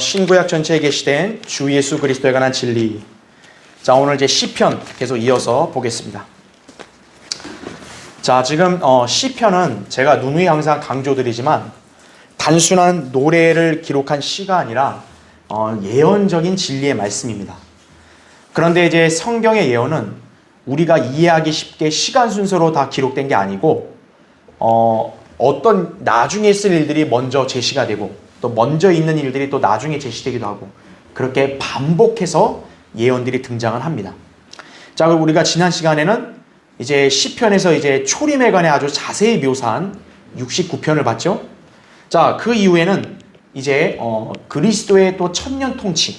신구약 전체에 계시된 주 예수 그리스도에 관한 진리. 자, 오늘 이제 시편 계속 이어서 보겠습니다. 자, 지금 시편은 제가 누누이 항상 강조드리지만 단순한 노래를 기록한 시가 아니라 예언적인 진리의 말씀입니다. 그런데 이제 성경의 예언은 우리가 이해하기 쉽게 시간 순서로 다 기록된 게 아니고 어떤 나중에 있을 일들이 먼저 제시가 되고 또 먼저 있는 일들이 또 나중에 제시되기도 하고 그렇게 반복해서 예언들이 등장을 합니다. 자, 그리고 우리가 지난 시간에는 이제 시편에서 이제 초림에 관해 아주 자세히 묘사한 69편을 봤죠. 자, 그 이후에는 이제 그리스도의 또 천년 통치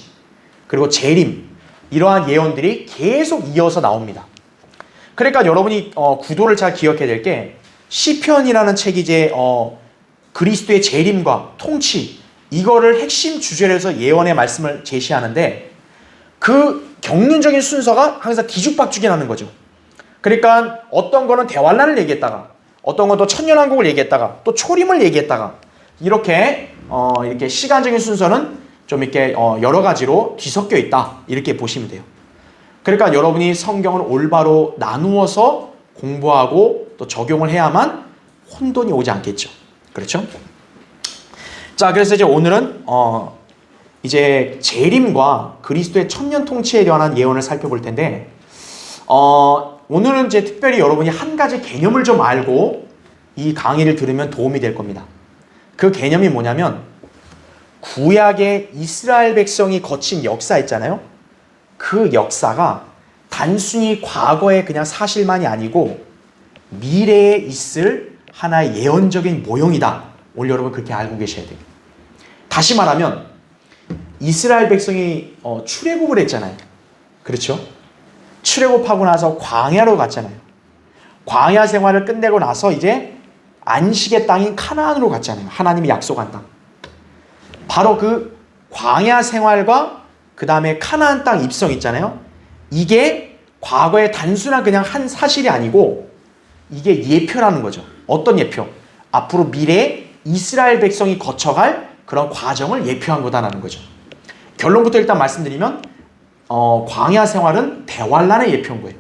그리고 재림 이러한 예언들이 계속 이어서 나옵니다. 그러니까 여러분이 구도를 잘 기억해야 될 게 시편이라는 책이 이제 그리스도의 재림과 통치 이거를 핵심 주제로 해서 예언의 말씀을 제시하는데 그 경륜적인 순서가 항상 뒤죽박죽이 나는 거죠. 그러니까 어떤 거는 대환란을 얘기했다가 어떤 건 또 천년왕국을 얘기했다가 또 초림을 얘기했다가 이렇게 시간적인 순서는 좀 이렇게 여러 가지로 뒤섞여 있다 이렇게 보시면 돼요. 그러니까 여러분이 성경을 올바로 나누어서 공부하고 또 적용을 해야만 혼돈이 오지 않겠죠. 그렇죠? 자, 그래서 이제 오늘은 이제 재림과 그리스도의 천년 통치에 관한 예언을 살펴볼 텐데 오늘은 이제 특별히 여러분이 한 가지 개념을 좀 알고 이 강의를 들으면 도움이 될 겁니다. 그 개념이 뭐냐면 구약의 이스라엘 백성이 거친 역사 있잖아요. 그 역사가 단순히 과거의 그냥 사실만이 아니고 미래에 있을 하나의 예언적인 모형이다. 오늘 여러분 그렇게 알고 계셔야 돼요. 다시 말하면 이스라엘 백성이 출애굽을 했잖아요. 그렇죠? 출애굽하고 나서 광야로 갔잖아요. 광야 생활을 끝내고 나서 이제 안식의 땅인 카나안으로 갔잖아요. 하나님이 약속한 땅. 바로 그 광야 생활과 그 다음에 카나안 땅 입성 있잖아요. 이게 과거의 단순한 그냥 한 사실이 아니고 이게 예표라는 거죠. 어떤 예표? 앞으로 미래에 이스라엘 백성이 거쳐갈 그런 과정을 예표한 거다라는 거죠. 결론부터 일단 말씀드리면 광야 생활은 대환란의 예표인 거예요.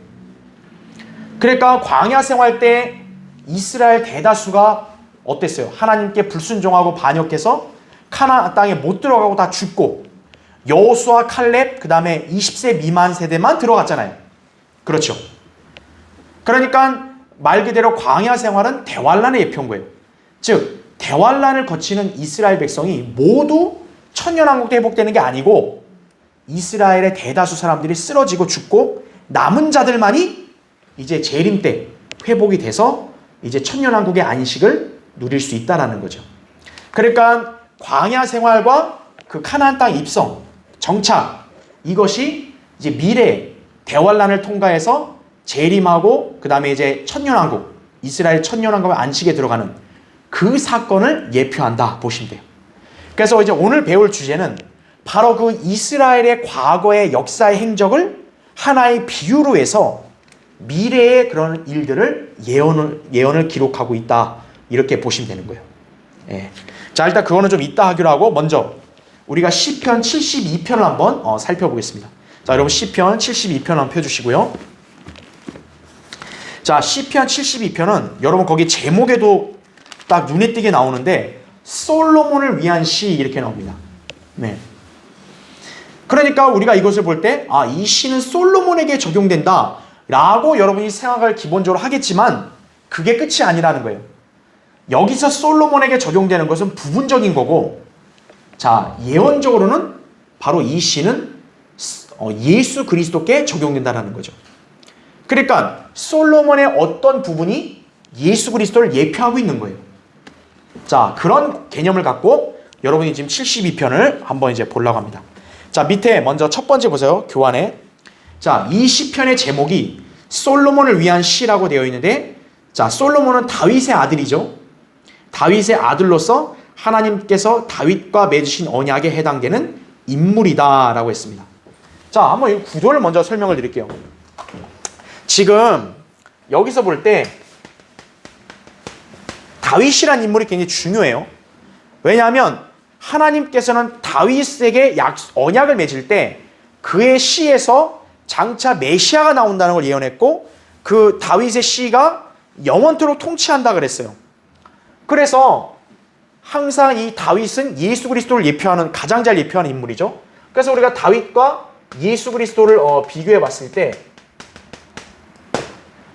그러니까 광야 생활 때 이스라엘 대다수가 어땠어요? 하나님께 불순종하고 반역해서 카나안 땅에 못 들어가고 다 죽고 여호수아, 칼렙, 그 다음에 20세 미만 세대만 들어갔잖아요. 그렇죠? 그러니까 말 그대로 광야 생활은 대환란의 예표인 거예요. 즉 대환란을 거치는 이스라엘 백성이 모두 천년왕국 때 회복되는 게 아니고 이스라엘의 대다수 사람들이 쓰러지고 죽고 남은 자들만이 이제 재림 때 회복이 돼서 이제 천년왕국의 안식을 누릴 수 있다라는 거죠. 그러니까 광야 생활과 그 카나안 땅 입성, 정착 이것이 이제 미래에 대환란을 통과해서 재림하고 그 다음에 이제 천년왕국, 이스라엘 천년왕국의 안식에 들어가는 그 사건을 예표한다 보시면 돼요. 그래서 이제 오늘 배울 주제는 바로 그 이스라엘의 과거의 역사의 행적을 하나의 비유로 해서 미래의 그런 일들을 예언을 기록하고 있다 이렇게 보시면 되는 거예요. 예. 자, 일단 그거는 좀 이따 하기로 하고 먼저 우리가 시편 72편을 한번 살펴보겠습니다. 자, 여러분 시편 72편 한번 펴주시고요. 자, 시편 72편은 여러분 거기 제목에도 딱 눈에 띄게 나오는데 솔로몬을 위한 시 이렇게 나옵니다. 네. 그러니까 우리가 이것을 볼 때 이 시는 솔로몬에게 적용된다 라고 여러분이 생각을 기본적으로 하겠지만 그게 끝이 아니라는 거예요. 여기서 솔로몬에게 적용되는 것은 부분적인 거고 자, 예언적으로는 바로 이 시는 예수 그리스도께 적용된다는 거죠. 그러니까 솔로몬의 어떤 부분이 예수 그리스도를 예표하고 있는 거예요. 자, 그런 개념을 갖고 여러분이 지금 72편을 한번 이제 보려고 합니다. 자, 밑에 먼저 첫 번째 보세요. 교환에. 자, 이 시편의 제목이 솔로몬을 위한 시라고 되어 있는데 자, 솔로몬은 다윗의 아들이죠. 다윗의 아들로서 하나님께서 다윗과 맺으신 언약에 해당되는 인물이다라고 했습니다. 자, 한번 이 구도를 먼저 설명을 드릴게요. 지금 여기서 볼 때 다윗이라는 인물이 굉장히 중요해요. 왜냐하면 하나님께서는 다윗에게 언약을 맺을 때 그의 씨에서 장차 메시아가 나온다는 걸 예언했고, 그 다윗의 씨가 영원토록 통치한다 그랬어요. 그래서 항상 이 다윗은 예수 그리스도를 예표하는, 가장 잘 예표하는 인물이죠. 그래서 우리가 다윗과 예수 그리스도를 비교해 봤을 때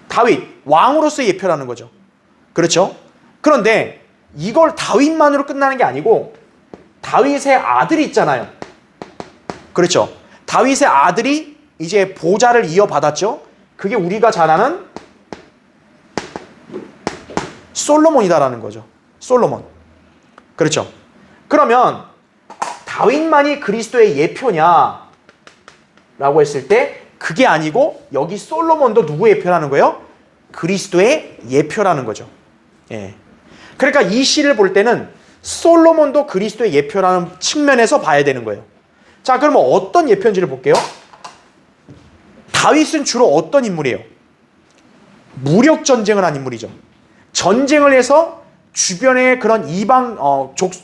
다윗 왕으로서의 예표라는 거죠. 그렇죠? 그런데 이걸 다윗만으로 끝나는 게 아니고 다윗의 아들이 있잖아요. 그렇죠? 다윗의 아들이 이제 보좌를 이어받았죠. 그게 우리가 잘 아는 솔로몬이다라는 거죠. 솔로몬. 그렇죠? 그러면 다윗만이 그리스도의 예표냐 라고 했을 때 그게 아니고 여기 솔로몬도 누구의 예표라는 거예요? 그리스도의 예표라는 거죠. 예. 그러니까 이 시를 볼 때는 솔로몬도 그리스도의 예표라는 측면에서 봐야 되는 거예요. 자, 그러면 어떤 예표인지를 볼게요. 다윗은 주로 어떤 인물이에요? 무력 전쟁을 한 인물이죠. 전쟁을 해서 주변의 그런 이방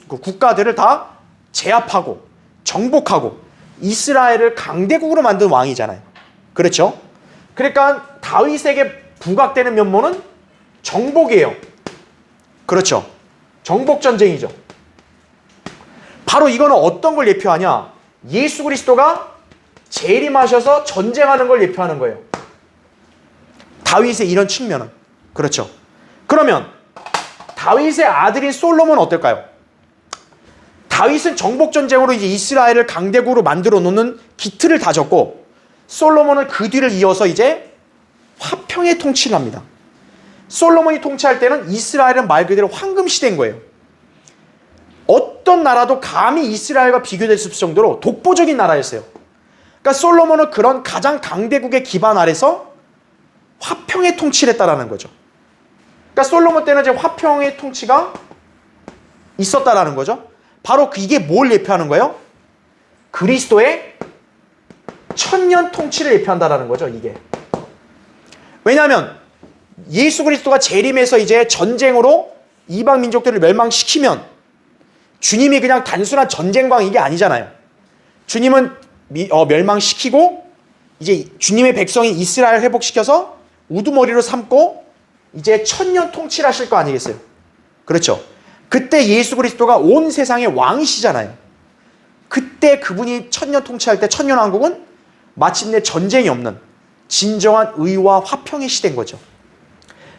국가들을 다 제압하고 정복하고 이스라엘을 강대국으로 만든 왕이잖아요. 그렇죠? 그러니까 다윗에게 부각되는 면모는 정복이에요. 그렇죠? 정복 전쟁이죠. 바로 이거는 어떤 걸 예표하냐? 예수 그리스도가 재림하셔서 전쟁하는 걸 예표하는 거예요. 다윗의 이런 측면은. 그렇죠? 그러면 다윗의 아들인 솔로몬은 어떨까요? 다윗은 정복 전쟁으로 이제 이스라엘을 강대국으로 만들어 놓는 기틀을 다졌고, 솔로몬은 그 뒤를 이어서 이제 화평의 통치를 합니다. 솔로몬이 통치할 때는 이스라엘은 말 그대로 황금 시대인 거예요. 어떤 나라도 감히 이스라엘과 비교될 수 없을 정도로 독보적인 나라였어요. 그러니까 솔로몬은 그런 가장 강대국의 기반 아래서 화평의 통치를 했다라는 거죠. 그러니까 솔로몬 때는 이제 화평의 통치가 있었다라는 거죠. 바로 이게 뭘 예표하는 거예요? 그리스도의 천년 통치를 예표한다라는 거죠, 이게. 왜냐하면 예수 그리스도가 재림해서 이제 전쟁으로 이방 민족들을 멸망시키면 주님이 그냥 단순한 전쟁광 이게 아니잖아요. 주님은 멸망시키고 이제 주님의 백성인 이스라엘 회복시켜서 우두머리로 삼고 이제 천년 통치를 하실 거 아니겠어요? 그렇죠? 그때 예수 그리스도가 온 세상의 왕이시잖아요. 그때 그분이 천년 통치할 때 천년왕국은 마침내 전쟁이 없는 진정한 의와 화평의 시대인 거죠.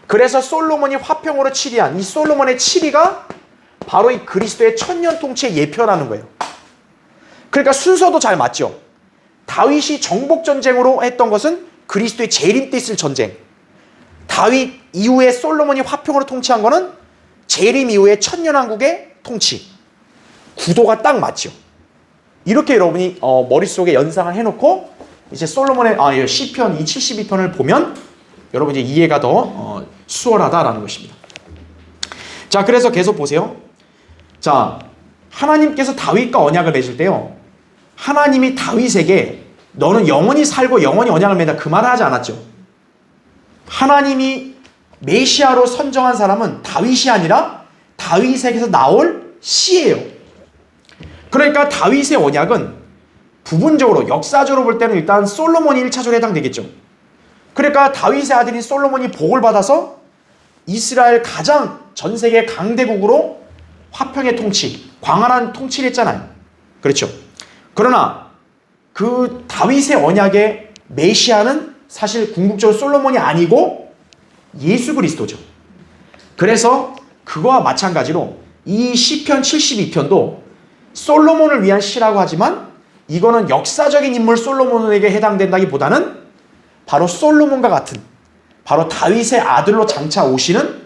그래서 솔로몬이 화평으로 치리한 이 솔로몬의 치리가 바로 이 그리스도의 천년 통치의 예표라는 거예요. 그러니까 순서도 잘 맞죠. 다윗이 정복 전쟁으로 했던 것은 그리스도의 재림 때 있을 전쟁. 다윗 이후에 솔로몬이 화평으로 통치한 거는 재림 이후에 천년왕국의 통치. 구도가 딱 맞죠. 이렇게 여러분이 머릿속에 연상을 해놓고 이제 솔로몬의 시편 72편을 보면 여러분 이제 이해가 더 수월하다라는 것입니다. 자, 그래서 계속 보세요. 자, 하나님께서 다윗과 언약을 맺을 때요, 하나님이 다윗에게 너는 영원히 살고 영원히 언약을 맺다 그 말을 하지 않았죠. 하나님이 메시아로 선정한 사람은 다윗이 아니라 다윗에게서 나올 씨예요. 그러니까 다윗의 언약은 부분적으로 역사적으로 볼 때는 일단 솔로몬이 1차적으로 해당되겠죠. 그러니까 다윗의 아들인 솔로몬이 복을 받아서 이스라엘 가장 전 세계 강대국으로 화평의 통치, 광활한 통치를 했잖아요. 그렇죠. 그러나 그 다윗의 언약의 메시아는 사실 궁극적으로 솔로몬이 아니고 예수 그리스도죠. 그래서 그거와 마찬가지로 이 시편 72편도 솔로몬을 위한 시라고 하지만 이거는 역사적인 인물 솔로몬에게 해당된다기보다는 바로 솔로몬과 같은 바로 다윗의 아들로 장차 오시는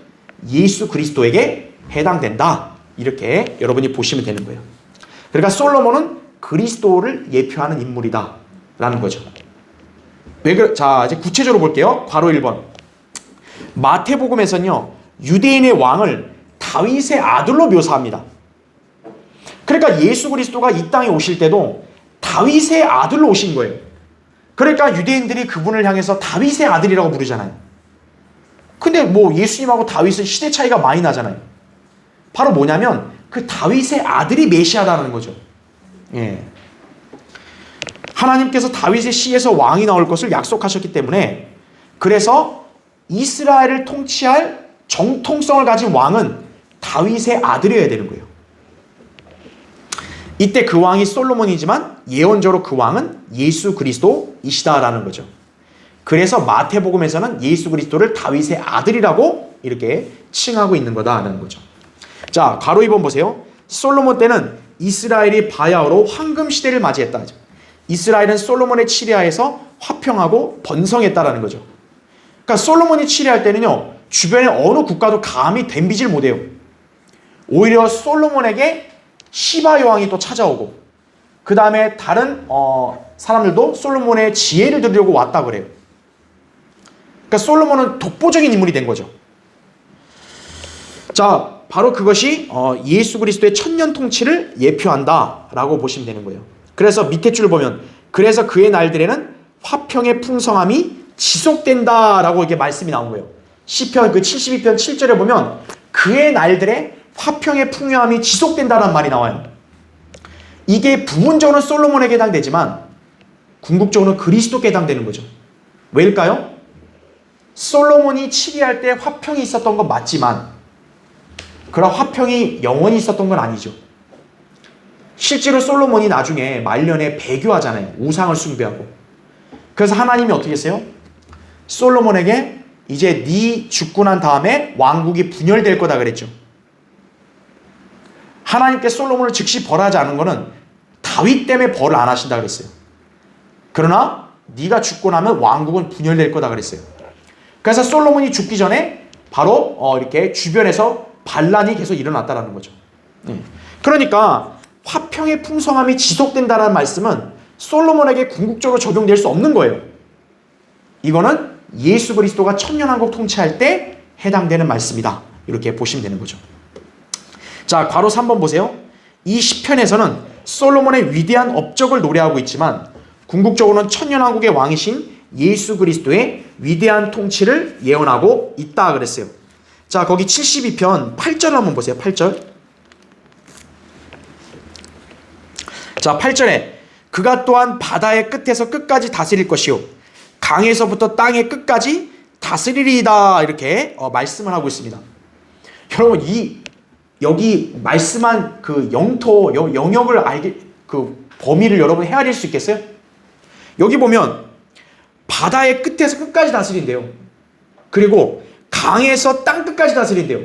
예수 그리스도에게 해당된다. 이렇게 여러분이 보시면 되는 거예요. 그러니까 솔로몬은 그리스도를 예표하는 인물이다 라는 거죠. 자, 이제 구체적으로 볼게요. 괄호 1번. 마태복음에서는요, 유대인의 왕을 다윗의 아들로 묘사합니다. 그러니까 예수 그리스도가 이 땅에 오실 때도 다윗의 아들로 오신 거예요. 그러니까 유대인들이 그분을 향해서 다윗의 아들이라고 부르잖아요. 근데 뭐 예수님하고 다윗은 시대 차이가 많이 나잖아요. 바로 뭐냐면 그 다윗의 아들이 메시아라는 거죠. 예. 하나님께서 다윗의 씨에서 왕이 나올 것을 약속하셨기 때문에, 그래서 이스라엘을 통치할 정통성을 가진 왕은 다윗의 아들이어야 되는 거예요. 이때 그 왕이 솔로몬이지만 예언적으로 그 왕은 예수 그리스도이시다라는 거죠. 그래서 마태복음에서는 예수 그리스도를 다윗의 아들이라고 이렇게 칭하고 있는 거다라는 거죠. 자, 가로 2번 보세요. 솔로몬 때는 이스라엘이 바야흐로 황금 시대를 맞이했다. 이스라엘은 솔로몬의 치리하에서 화평하고 번성했다라는 거죠. 그러니까 솔로몬이 치리할 때는요, 주변의 어느 국가도 감히 덤비질 못해요. 오히려 솔로몬에게 시바 여왕이 또 찾아오고, 그 다음에 다른 사람들도 솔로몬의 지혜를 들으려고 왔다 그래요. 그러니까 솔로몬은 독보적인 인물이 된 거죠. 자, 바로 그것이 예수 그리스도의 천년 통치를 예표한다라고 보시면 되는 거예요. 그래서 밑에 줄 보면, 그래서 그의 날들에는 화평의 풍성함이 지속된다라고 이게 말씀이 나온 거예요. 시편 그 72편 7절에 보면 그의 날들에 화평의 풍요함이 지속된다는 말이 나와요. 이게 부분적으로는 솔로몬에게 해당되지만 궁극적으로는 그리스도께 해당되는 거죠. 왜일까요? 솔로몬이 치리할 때 화평이 있었던 건 맞지만 그런 화평이 영원히 있었던 건 아니죠. 실제로 솔로몬이 나중에 말년에 배교하잖아요. 우상을 숭배하고. 그래서 하나님이 어떻게 했어요? 솔로몬에게 이제 네 죽고 난 다음에 왕국이 분열될 거다 그랬죠. 하나님께 솔로몬을 즉시 벌하지 않은 거는 다윗 때문에 벌을 안 하신다 그랬어요. 그러나 네가 죽고 나면 왕국은 분열될 거다 그랬어요. 그래서 솔로몬이 죽기 전에 바로 이렇게 주변에서 반란이 계속 일어났다라는 거죠. 그러니까 화평의 풍성함이 지속된다는 말씀은 솔로몬에게 궁극적으로 적용될 수 없는 거예요. 이거는 예수 그리스도가 천년왕국 통치할 때 해당되는 말씀이다. 이렇게 보시면 되는 거죠. 자, 괄호 3번 보세요. 이 시편에서는 솔로몬의 위대한 업적을 노래하고 있지만 궁극적으로는 천년왕국의 왕이신 예수 그리스도의 위대한 통치를 예언하고 있다 그랬어요. 자, 거기 72편 8절 한번 보세요. 8절. 자, 8절에 그가 또한 바다의 끝에서 끝까지 다스릴 것이요 강에서부터 땅의 끝까지 다스리리이다. 이렇게 말씀을 하고 있습니다. 여러분, 여기 말씀한 그 영토, 영역을 그 범위를 여러분 헤아릴 수 있겠어요? 여기 보면 바다의 끝에서 끝까지 다스린대요. 그리고 강에서 땅 끝까지 다스린대요.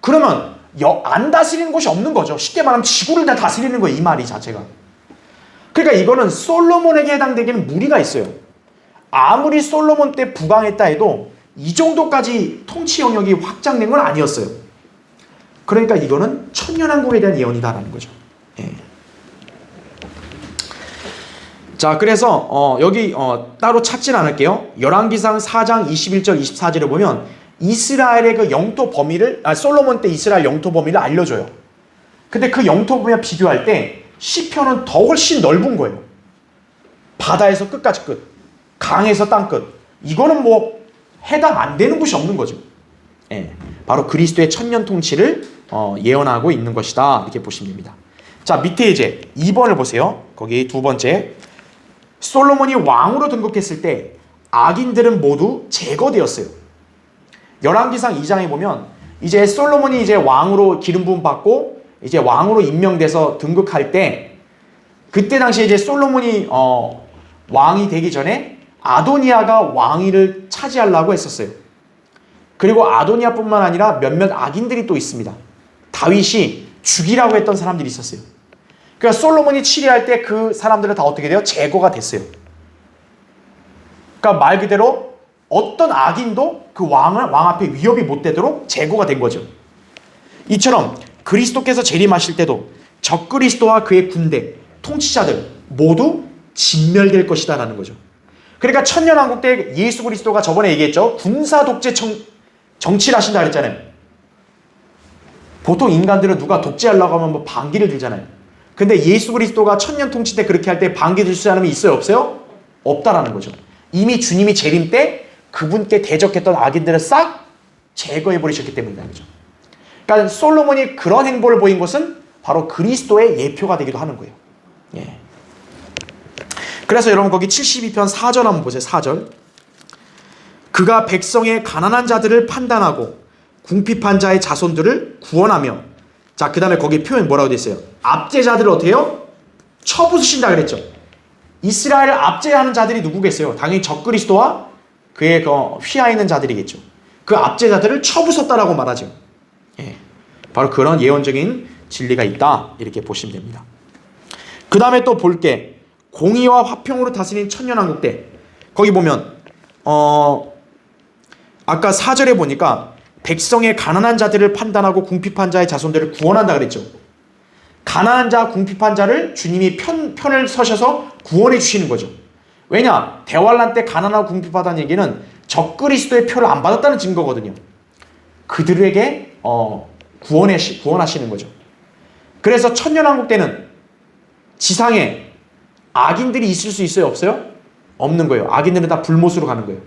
그러면 안 다스리는 곳이 없는 거죠. 쉽게 말하면 지구를 다 다스리는 거예요. 이 말이 자체가. 그러니까 이거는 솔로몬에게 해당되기는 무리가 있어요. 아무리 솔로몬 때 부강했다 해도 이 정도까지 통치 영역이 확장된 건 아니었어요. 그러니까 이거는 천년왕국에 대한 예언이다라는 거죠. 예. 자, 그래서 여기 따로 찾진 않을게요. 열왕기상 4장 21절 24절에 보면 이스라엘의 그 영토 범위를 솔로몬 때 이스라엘 영토 범위를 알려줘요. 근데 그 영토 범위와 비교할 때 시편은 더 훨씬 넓은 거예요. 바다에서 끝까지 끝, 강에서 땅 끝. 이거는 뭐 해당 안 되는 곳이 없는 거죠. 예. 바로 그리스도의 천년 통치를 예언하고 있는 것이다. 이렇게 보시면 됩니다. 자, 밑에 이제 2번을 보세요. 거기 두 번째. 솔로몬이 왕으로 등극했을 때 악인들은 모두 제거되었어요. 열왕기상 2장에 보면 이제 솔로몬이 이제 왕으로 기름 부음 받고 이제 왕으로 임명돼서 등극할 때 그때 당시에 이제 솔로몬이 왕이 되기 전에 아도니아가 왕위를 차지하려고 했었어요. 그리고 아도니아뿐만 아니라 몇몇 악인들이 또 있습니다. 다윗이 죽이라고 했던 사람들이 있었어요. 그러니까 솔로몬이 치리할 때 그 사람들은 다 어떻게 돼요? 제거가 됐어요. 그러니까 말 그대로 어떤 악인도 그 왕 앞에 위협이 못 되도록 제거가 된 거죠. 이처럼 그리스도께서 재림하실 때도 적그리스도와 그의 군대, 통치자들 모두 진멸될 것이다라는 거죠. 그러니까 천년왕국 때 예수 그리스도가 저번에 얘기했죠. 군사 독재 정치를 하신다 그랬잖아요. 보통 인간들은 누가 독재하려고 하면 뭐 반기를 들잖아요. 근데 예수 그리스도가 천년 통치 때 그렇게 할 때 반기 들 사람이 있어요? 없어요? 없다라는 거죠. 이미 주님이 재림 때 그분께 대적했던 악인들을 싹 제거해 버리셨기 때문이라는 거죠. 그러니까 솔로몬이 그런 행보를 보인 것은 바로 그리스도의 예표가 되기도 하는 거예요. 예. 그래서 여러분 거기 72편 4절 한번 보세요. 4절. 그가 백성의 가난한 자들을 판단하고 궁핍한 자의 자손들을 구원하며, 자, 그 다음에 거기 표현 뭐라고 되어 있어요? 압제자들을 어떻게 해요? 쳐부수신다 그랬죠. 이스라엘을 압제하는 자들이 누구겠어요? 당연히 적그리스도와 그의 휘하있는 자들이겠죠. 그 압제자들을 쳐부쉈다라고 말하죠. 예. 바로 그런 예언적인 진리가 있다, 이렇게 보시면 됩니다. 그 다음에 또 볼게, 공의와 화평으로 다스린 천년왕국 때, 거기 보면 아까 4절에 보니까 백성의 가난한 자들을 판단하고 궁핍한 자의 자손들을 구원한다 그랬죠. 가난한 자, 궁핍한 자를 주님이 편을 서셔서 구원해 주시는 거죠. 왜냐? 대환란 때 가난하고 궁핍하다는 얘기는 적그리스도의 표를 안 받았다는 증거거든요. 그들에게 구원하시는 거죠. 그래서 천년왕국 때는 지상에 악인들이 있을 수 있어요? 없어요? 없는 거예요. 악인들은 다 불못으로 가는 거예요.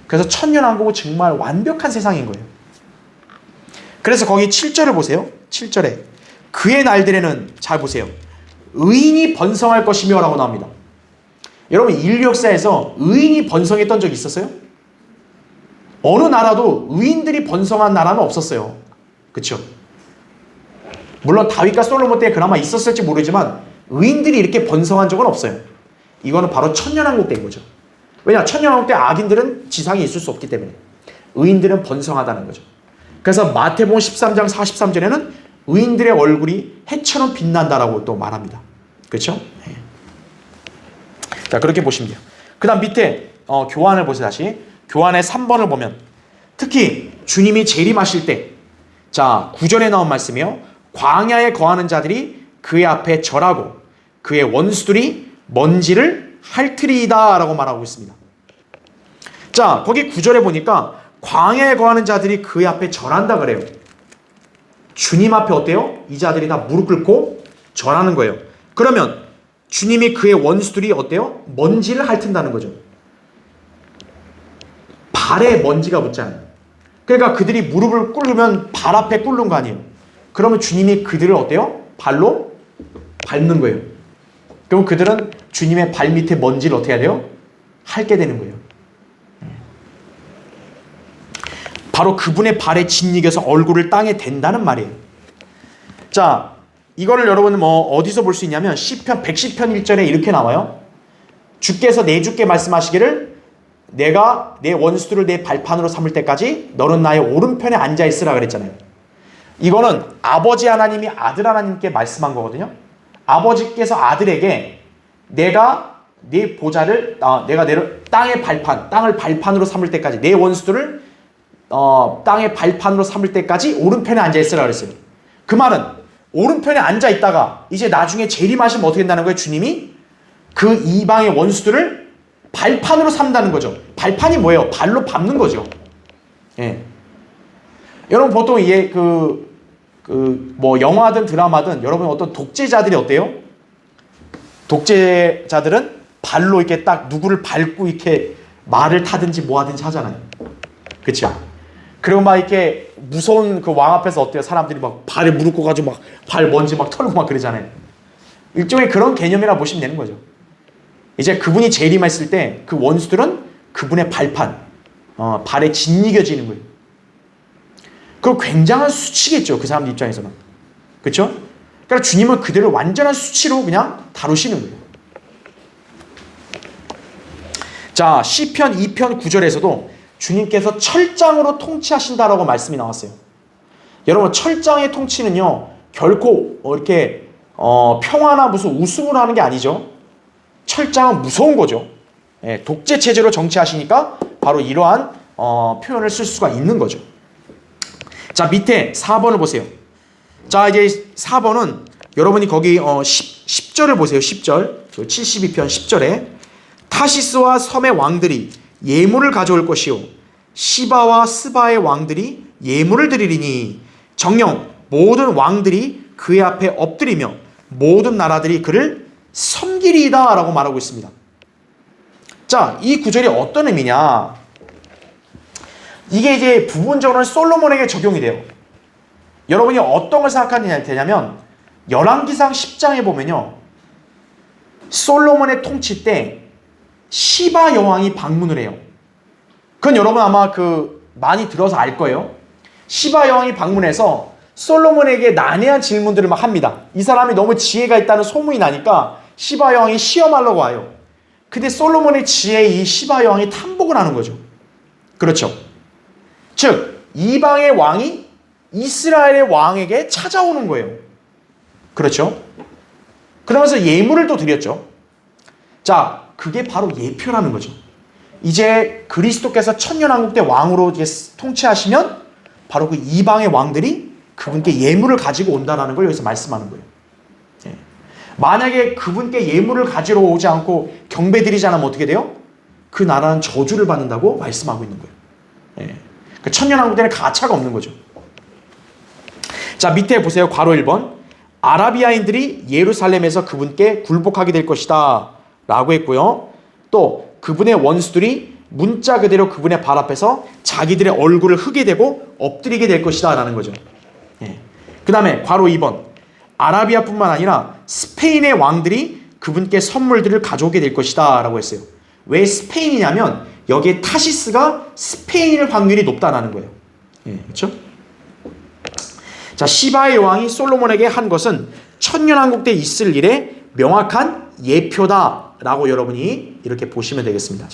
그래서 천년왕국은 정말 완벽한 세상인 거예요. 그래서 거기 7절을 보세요. 7절에 그의 날들에는, 잘 보세요, 의인이 번성할 것이며 라고 나옵니다. 여러분 인류 역사에서 의인이 번성했던 적이 있었어요? 어느 나라도 의인들이 번성한 나라는 없었어요. 그렇죠? 물론 다윗과 솔로몬 때 그나마 있었을지 모르지만 의인들이 이렇게 번성한 적은 없어요. 이거는 바로 천년왕국 때인 거죠. 왜냐? 천년왕국 때 악인들은 지상에 있을 수 없기 때문에 의인들은 번성하다는 거죠. 그래서 마태복음 13장 43절에는 의인들의 얼굴이 해처럼 빛난다라고 또 말합니다. 그렇죠? 네. 자, 그렇게 보시면 돼요. 그 다음 밑에 교환을 보세요. 다시 교환의 3번을 보면 특히 주님이 재림하실 때, 자, 9절에 나온 말씀이요, 광야에 거하는 자들이 그의 앞에 절하고 그의 원수들이 먼지를 핥으리이다 라고 말하고 있습니다. 자, 거기 9절에 보니까 광야에 거하는 자들이 그의 앞에 절한다 그래요. 주님 앞에 어때요? 이 자들이 다 무릎 꿇고 절하는 거예요. 그러면 주님이 그의 원수들이 어때요? 먼지를 핥는다는 거죠. 발에 먼지가 붙잖아요. 그러니까 그들이 무릎을 꿇으면 발 앞에 꿇는 거 아니에요. 그러면 주님이 그들을 어때요? 발로 밟는 거예요. 그럼 그들은 주님의 발 밑에 먼지를 어떻게 해야 돼요? 핥게 되는 거예요. 바로 그분의 발에 짓이겨서 얼굴을 땅에 댄다는 말이에요. 자, 이거를 여러분 어디서 볼 수 있냐면 시편 110편 1절에 이렇게 나와요. 주께서 내 주께 말씀하시기를 내가 내 원수들을 내 발판으로 삼을 때까지 너는 나의 오른편에 앉아 있으라 그랬잖아요. 이거는 아버지 하나님이 아들 하나님께 말씀한 거거든요. 아버지께서 아들에게 내가 네 보좌를 내가 땅의 발판, 땅을 발판으로 삼을 때까지 내 원수들을 땅의 발판으로 삼을 때까지 오른편에 앉아 있으라 그랬어요. 그 말은 오른편에 앉아 있다가 이제 나중에 재림하시면 어떻게 된다는 거예요? 주님이 그 이방의 원수들을 발판으로 삼다는 거죠. 발판이 뭐예요? 발로 밟는 거죠. 예. 여러분 보통 이게 뭐 영화든 드라마든 여러분 어떤 독재자들이 어때요? 독재자들은 발로 이렇게 딱 누구를 밟고 이렇게 말을 타든지 뭐 하든지 하잖아요. 그렇죠? 그리고 막 이렇게 무서운 그 왕 앞에서 어때요? 사람들이 막 발에 무릎 꿇어가지고 막 발 먼지 막 털고 막 그러잖아요. 일종의 그런 개념이라 보시면 되는 거죠. 이제 그분이 재림했을 때 그 원수들은 그분의 발판, 발에 짓이겨지는 거예요. 그 굉장한 수치겠죠. 그 사람 입장에서는. 그렇죠? 그러니까 주님은 그들을 완전한 수치로 그냥 다루시는 거예요. 자, 시편 2편 9절에서도 주님께서 철장으로 통치하신다라고 말씀이 나왔어요. 여러분 철장의 통치는요 결코 이렇게 평화나 무슨 웃음으로 하는 게 아니죠. 철장은 무서운 거죠. 예, 독재 체제로 정치하시니까 바로 이러한 표현을 쓸 수가 있는 거죠. 자, 밑에 4번을 보세요. 자, 이제 4번은 여러분이 거기 10절을 보세요. 10절 72편 10절에 타시스와 섬의 왕들이 예물을 가져올 것이요 시바와 스바의 왕들이 예물을 드리리니 정녕 모든 왕들이 그의 앞에 엎드리며 모든 나라들이 그를 섬기리이다 라고 말하고 있습니다. 자, 이 구절이 어떤 의미냐? 이게 이제 부분적으로는 솔로몬에게 적용이 돼요. 여러분이 어떤 걸 생각하느냐 되냐면 열왕기상 10장에 보면요, 솔로몬의 통치 때 시바 여왕이 방문을 해요. 그건 여러분 아마 많이 들어서 알 거예요. 시바 여왕이 방문해서 솔로몬에게 난해한 질문들을 막 합니다. 이 사람이 너무 지혜가 있다는 소문이 나니까 시바 여왕이 시험하려고 와요. 근데 솔로몬의 지혜에 이 시바 여왕이 탐복을 하는 거죠. 그렇죠. 즉 이방의 왕이 이스라엘의 왕에게 찾아오는 거예요. 그렇죠. 그러면서 예물을 또 드렸죠. 자, 그게 바로 예표라는 거죠. 이제 그리스도께서 천년왕국 때 왕으로 이제 통치하시면 바로 그 이방의 왕들이 그분께 예물을 가지고 온다는 걸 여기서 말씀하는 거예요. 예. 만약에 그분께 예물을 가지러 오지 않고 경배드리지 않으면 어떻게 돼요? 그 나라는 저주를 받는다고 말씀하고 있는 거예요. 예. 그 천년왕국 때는 가차가 없는 거죠. 자, 밑에 보세요. 괄호 1번. 아라비아인들이 예루살렘에서 그분께 굴복하게 될 것이다 라고 했고요. 또 그분의 원수들이 문자 그대로 그분의 발 앞에서 자기들의 얼굴을 흙에 대고 엎드리게 될 것이다 라는 거죠. 예. 그 다음에 괄호 2번. 아라비아뿐만 아니라 스페인의 왕들이 그분께 선물들을 가져오게 될 것이다 라고 했어요. 왜 스페인이냐면 여기에 타시스가 스페인일 확률이 높다라는 거예요. 예, 그렇죠? 자, 시바의 여왕이 솔로몬에게 한 것은 천년왕국 때 있을 일의 명확한 예표다라고 여러분이 이렇게 보시면 되겠습니다.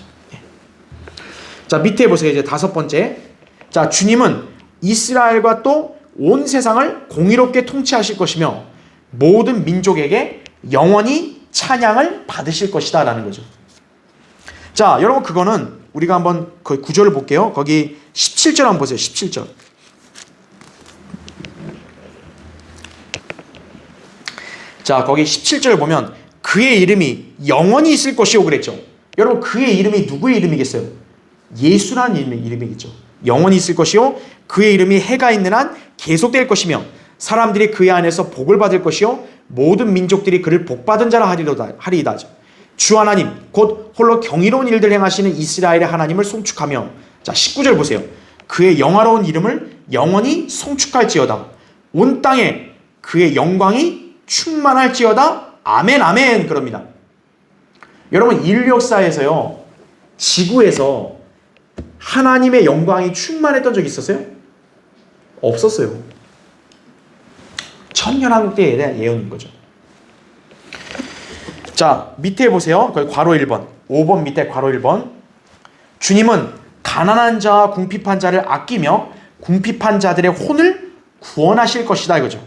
자, 밑에 보세요. 이제 5번째. 자, 주님은 이스라엘과 또 온 세상을 공의롭게 통치하실 것이며 모든 민족에게 영원히 찬양을 받으실 것이다 라는 거죠. 자, 여러분 그거는 우리가 한번 그 구절을 볼게요. 거기 17절 한번 보세요. 17절. 자, 거기 17절 보면 그의 이름이 영원히 있을 것이오 그랬죠. 여러분 그의 이름이 누구의 이름이겠어요? 예수라는 이름이겠죠. 영원히 있을 것이요 그의 이름이 해가 있는 한 계속될 것이며 사람들이 그의 안에서 복을 받을 것이요 모든 민족들이 그를 복받은 자라 하리이다. 주 하나님 곧 홀로 경이로운 일들 행하시는 이스라엘의 하나님을 송축하며, 자 19절 보세요. 그의 영화로운 이름을 영원히 송축할지어다. 온 땅에 그의 영광이 충만할지어다. 아멘 아멘. 그럽니다. 여러분 인류 역사에서요 지구에서 하나님의 영광이 충만했던 적이 있었어요? 없었어요. 천년왕국 때에 대한 예언인 거죠. 자, 밑에 보세요. 거기 괄호 1번. 5번 밑에 괄호 1번. 주님은 가난한 자와 궁핍한 자를 아끼며 궁핍한 자들의 혼을 구원하실 것이다 이거죠.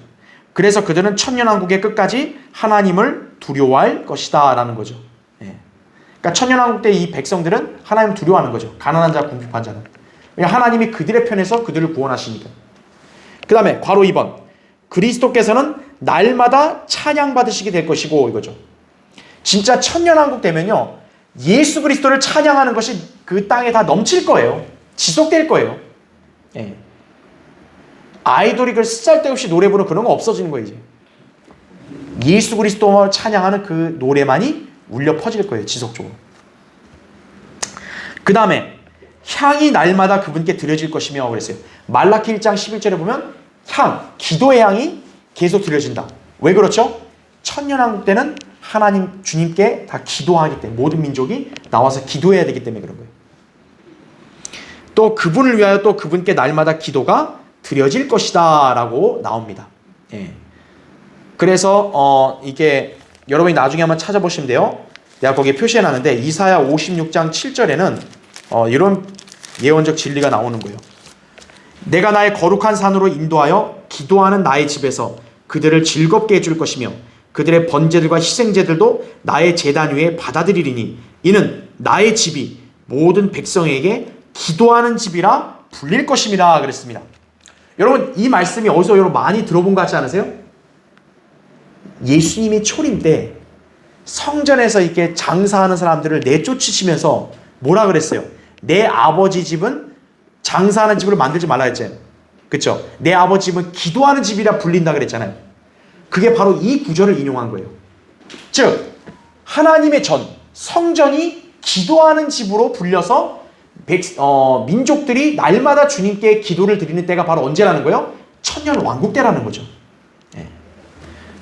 그래서 그들은 천년왕국의 끝까지 하나님을 두려워할 것이다 라는 거죠. 예. 그러니까 천년왕국 때 이 백성들은 하나님을 두려워하는 거죠. 가난한 자, 궁핍한 자는. 하나님이 그들의 편에서 그들을 구원하시니까. 그 다음에 괄호 2번. 그리스도께서는 날마다 찬양받으시게 될 것이고 이거죠. 진짜 천년왕국 되면요 예수 그리스도를 찬양하는 것이 그 땅에 다 넘칠 거예요. 지속될 거예요. 예. 아이돌이 그 쓰잘데없이 노래 부르는 그런 거 없어지는 거예요. 이제 예수 그리스도를 찬양하는 그 노래만이 울려 퍼질 거예요. 지속적으로. 그 다음에 향이 날마다 그분께 드려질 것이며 그랬어요. 말라키 1장 11절에 보면 기도의 향이 계속 드려진다. 왜 그렇죠? 천년왕국 때는 하나님 주님께 다 기도하기 때문에 모든 민족이 나와서 기도해야 되기 때문에 그런 거예요. 또 그분을 위하여 또 그분께 날마다 기도가 드려질 것이다 라고 나옵니다. 예. 그래서 이게 여러분이 나중에 한번 찾아보시면 돼요. 내가 거기에 표시해놨는데 이사야 56장 7절에는 이런 예언적 진리가 나오는 거예요. 내가 나의 거룩한 산으로 인도하여 기도하는 나의 집에서 그들을 즐겁게 해줄 것이며 그들의 번제들과 희생제들도 나의 제단 위에 받아들이리니 이는 나의 집이 모든 백성에게 기도하는 집이라 불릴 것임이라 그랬습니다. 여러분 이 말씀이 어디서 여러분 많이 들어본 것 같지 않으세요? 예수님이 초림 때 성전에서 이렇게 장사하는 사람들을 내쫓으시면서 뭐라 그랬어요? 내 아버지 집은 장사하는 집으로 만들지 말라 했잖아요. 그렇죠? 내 아버지 집은 기도하는 집이라 불린다 그랬잖아요. 그게 바로 이 구절을 인용한 거예요. 즉 하나님의 전 성전이 기도하는 집으로 불려서 민족들이 날마다 주님께 기도를 드리는 때가 바로 언제라는 거예요? 천년 왕국 때라는 거죠. 예.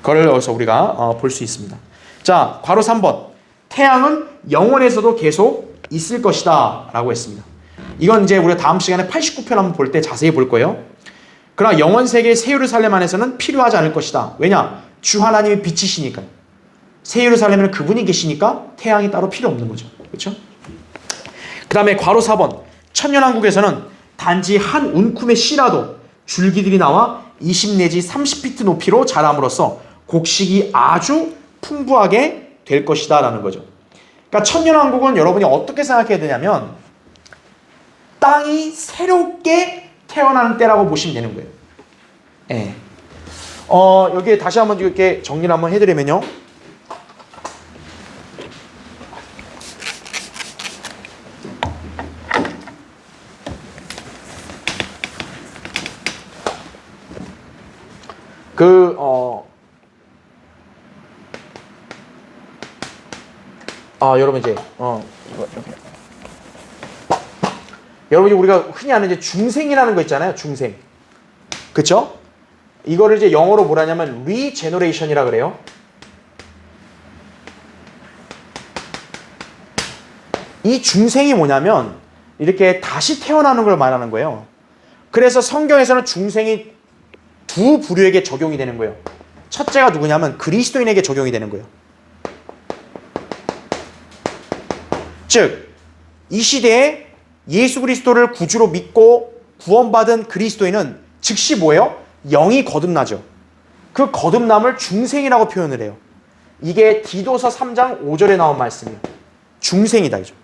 그걸 여기서 우리가 볼 수 있습니다. 자, 괄호 3번. 태양은 영원에서도 계속 있을 것이다 라고 했습니다. 이건 이제 우리가 다음 시간에 89편 한번 볼 때 자세히 볼 거예요. 그러나 영원 세계의 새 예루살렘 안에서는 필요하지 않을 것이다. 왜냐? 주 하나님이 빛이시니까요. 새 예루살렘에는 그분이 계시니까 태양이 따로 필요 없는 거죠. 그렇죠? 그 다음에 괄호 4번. 천년왕국에서는 단지 한 움큼의 씨라도 줄기들이 나와 20 내지 30피트 높이로 자람으로써 곡식이 아주 풍부하게 될 것이다 라는 거죠. 그러니까 천년왕국은 여러분이 어떻게 생각해야 되냐면 땅이 새롭게 태어나는 때라고 보시면 되는 거예요. 예. 여기에 다시 한번 이렇게 정리를 한번 해드리면요. 여러분 이제 여러분이 우리가 흔히 아는 이제 중생이라는 거 있잖아요. 중생. 그쵸? 이거를 이제 영어로 뭐라냐면 리제너레이션이라 그래요. 이 중생이 뭐냐면 이렇게 다시 태어나는 걸 말하는 거예요. 그래서 성경에서는 중생이 두 부류에게 적용이 되는 거예요. 첫째가 누구냐면 그리스도인에게 적용이 되는 거예요. 즉, 이 시대에 예수 그리스도를 구주로 믿고 구원받은 그리스도인은 즉시 뭐예요? 영이 거듭나죠. 그 거듭남을 중생이라고 표현을 해요. 이게 디도서 3장 5절에 나온 말씀이에요. 중생이다 이죠.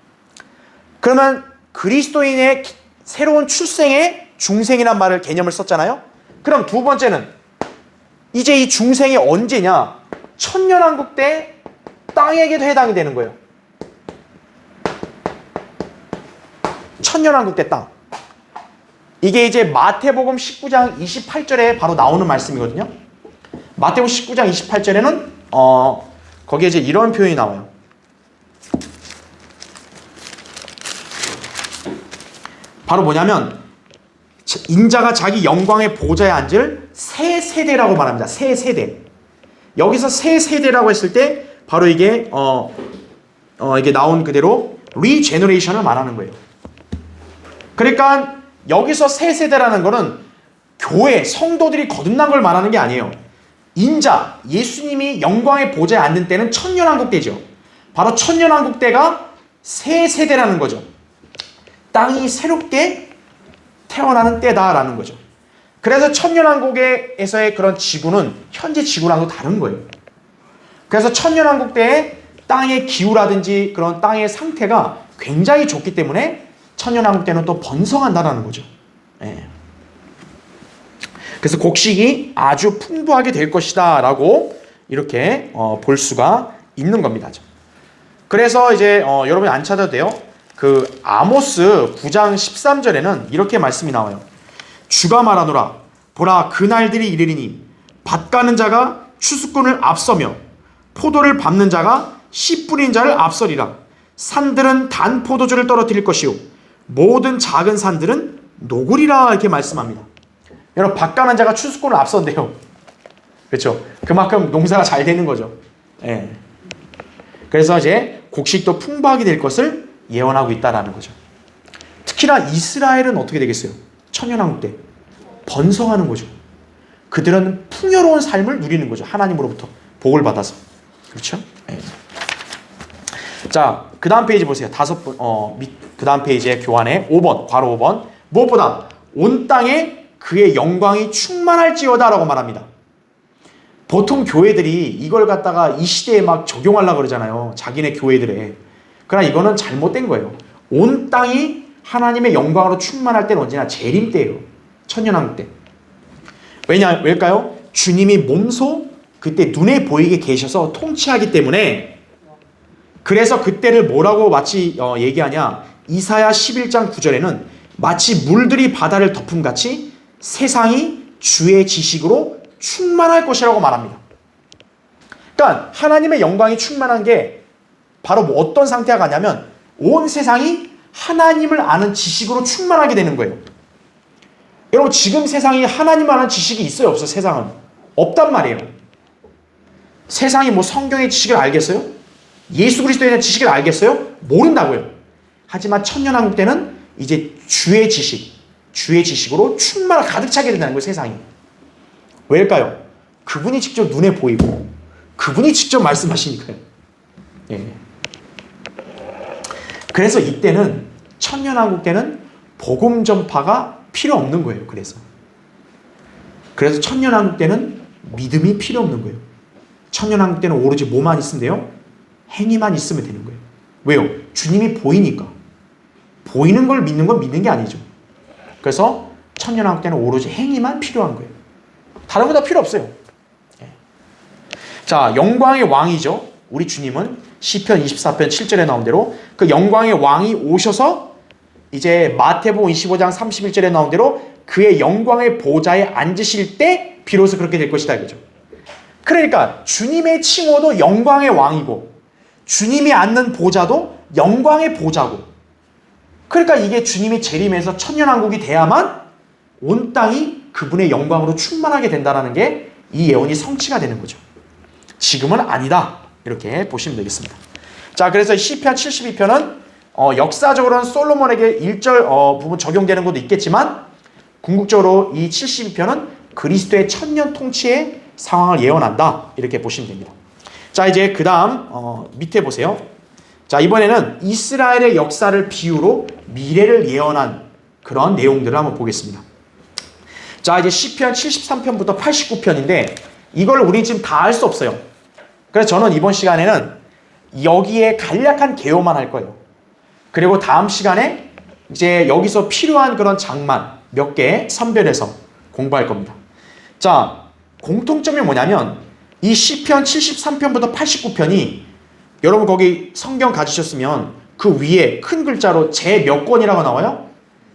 그러면 그리스도인의 새로운 출생에 중생이란 말을 개념을 썼잖아요. 그럼 두 번째는 이제 이 중생이 언제냐? 천년왕국 때 땅에게도 해당이 되는 거예요. 천년왕국 때 땅. 이게 이제 마태복음 19장 28절에 바로 나오는 말씀이거든요. 마태복음 19장 28절에는 거기에 이제 이런 표현이 나와요. 바로 뭐냐면 인자가 자기 영광의 보좌에 앉을 새 세대라고 말합니다. 새 세대. 여기서 새 세대라고 했을 때 바로 이게 이게 나온 그대로 리제너레이션을 말하는 거예요. 그러니까 여기서 새 세대라는 거는 교회 성도들이 거듭난 걸 말하는 게 아니에요. 인자 예수님이 영광의 보좌에 앉는 때는 천년왕국 때죠. 바로 천년왕국 때가 새 세대라는 거죠. 땅이 새롭게 태어나는 때다라는 거죠. 그래서 천년왕국에서의 그런 지구는 현재 지구랑도 다른 거예요. 그래서 천년왕국 때의 땅의 기후라든지 그런 땅의 상태가 굉장히 좋기 때문에 천년왕국 때는 또 번성한다라는 거죠. 예. 그래서 곡식이 아주 풍부하게 될 것이다 라고 이렇게 볼 수가 있는 겁니다. 그래서 이제 여러분이 안 찾아도 돼요. 그 아모스 9장 13절에는 이렇게 말씀이 나와요. 주가 말하노라 보라 그날들이 이르리니 밭 가는 자가 추수꾼을 앞서며 포도를 밟는 자가 씨 뿌린 자를 앞서리라. 산들은 단 포도주를 떨어뜨릴 것이요 모든 작은 산들은 녹으리라 이렇게 말씀합니다. 여러분 밭 가는 자가 추수꾼을 앞선대요. 그렇죠? 그만큼 농사가 잘 되는 거죠. 예. 그래서 이제 곡식도 풍부하게 될 것을 예언하고 있다라는 거죠. 특히나 이스라엘은 어떻게 되겠어요? 천년왕국 때 번성하는 거죠. 그들은 풍요로운 삶을 누리는 거죠. 하나님으로부터 복을 받아서. 그렇죠? 네. 자, 그 다음 페이지 보세요. 그 다음 페이지에 교환에 5번, 괄호 5번. 무엇보다 온 땅에 그의 영광이 충만할지어다 라고 말합니다. 보통 교회들이 이걸 갖다가 이 시대에 막 적용하려고 그러잖아요. 자기네 교회들에. 그러나 이거는 잘못된 거예요. 온 땅이 하나님의 영광으로 충만할 때는 언제나 재림 때예요. 천년왕국 때. 왜일까요? 주님이 몸소 그때 눈에 보이게 계셔서 통치하기 때문에 그래서 그때를 뭐라고 마치 얘기하냐. 이사야 11장 9절에는 마치 물들이 바다를 덮음같이 세상이 주의 지식으로 충만할 것이라고 말합니다. 그러니까 하나님의 영광이 충만한 게 바로 뭐 어떤 상태가 가냐면 온 세상이 하나님을 아는 지식으로 충만하게 되는 거예요. 여러분 지금 세상이 하나님을 아는 지식이 있어요? 없어요? 세상은? 없단 말이에요. 세상이 뭐 성경의 지식을 알겠어요? 예수 그리스도에 대한 지식을 알겠어요? 모른다고요. 하지만 천년왕국 때는 이제 주의 지식으로 충만 가득 차게 된다는 거예요, 세상이. 왜일까요? 그분이 직접 눈에 보이고 그분이 직접 말씀하시니까요. 예. 그래서 이때는 천년왕국 때는 복음 전파가 필요 없는 거예요. 그래서 천년왕국 때는 믿음이 필요 없는 거예요. 천년왕국 때는 오로지 뭐만 있으면 돼요? 행위만 있으면 되는 거예요. 왜요? 주님이 보이니까. 보이는 걸 믿는 건 믿는 게 아니죠. 그래서 천년왕국 때는 오로지 행위만 필요한 거예요. 다른 거 다 필요 없어요. 자, 영광의 왕이죠. 우리 주님은 시편 24편 7절에 나온 대로 그 영광의 왕이 오셔서 이제 마태복음 25장 31절에 나온 대로 그의 영광의 보좌에 앉으실 때 비로소 그렇게 될 것이다 이거죠. 그러니까 주님의 칭호도 영광의 왕이고 주님이 앉는 보좌도 영광의 보좌고, 그러니까 이게 주님이 재림해서 천년왕국이 돼야만 온 땅이 그분의 영광으로 충만하게 된다는 게 이 예언이 성취가 되는 거죠. 지금은 아니다 이렇게 보시면 되겠습니다. 자, 그래서 시편 72편은 역사적으로는 솔로몬에게 1절 부분 적용되는 것도 있겠지만 궁극적으로 이 72편은 그리스도의 천년 통치의 상황을 예언한다 이렇게 보시면 됩니다. 자, 이제 그 다음 밑에 보세요. 자, 이번에는 이스라엘의 역사를 비유로 미래를 예언한 그런 내용들을 한번 보겠습니다. 자, 이제 시편 73편부터 89편인데 이걸 우리 지금 다 알 수 없어요. 그래서 저는 이번 시간에는 여기에 간략한 개요만 할 거예요. 그리고 다음 시간에 이제 여기서 필요한 그런 장만 몇 개 선별해서 공부할 겁니다. 자, 공통점이 뭐냐면 이 시편 73편부터 89편이 여러분 거기 성경 가지셨으면 그 위에 큰 글자로 제 몇 권이라고 나와요?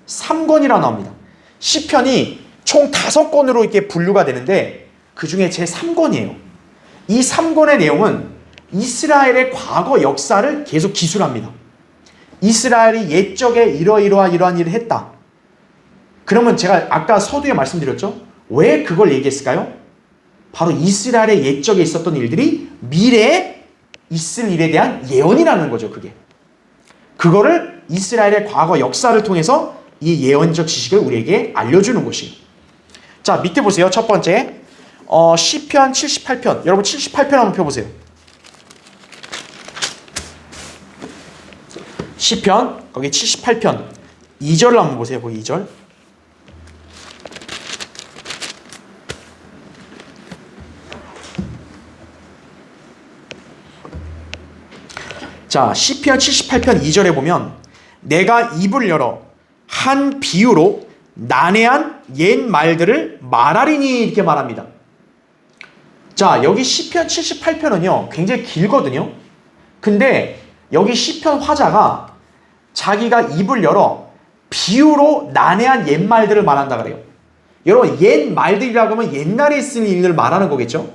3권이라고 나옵니다. 시편이 총 5권으로 이렇게 분류가 되는데 그 중에 제 3권이에요. 이 3권의 내용은 이스라엘의 과거 역사를 계속 기술합니다. 이스라엘이 옛적에 이러한 일을 했다. 그러면 제가 아까 서두에 말씀드렸죠? 왜 그걸 얘기했을까요? 바로 이스라엘의 옛적에 있었던 일들이 미래에 있을 일에 대한 예언이라는 거죠, 그게. 그거를 이스라엘의 과거 역사를 통해서 이 예언적 지식을 우리에게 알려주는 것이에요. 자, 밑에 보세요. 첫 번째, 시편 78편. 여러분 78편 한번 펴보세요. 시편, 거기 78편 2절을 한번 보세요. 거기 2절. 자, 시편 78편 2절에 보면 내가 입을 열어 한 비유로 난해한 옛 말들을 말하리니 이렇게 말합니다. 자, 여기 시편 78편은요 굉장히 길거든요. 근데 여기 시편 화자가 자기가 입을 열어 비유로 난해한 옛 말들을 말한다 그래요. 여러분, 옛 말들이라고 하면 옛날에 있을 일들을 말하는 거겠죠.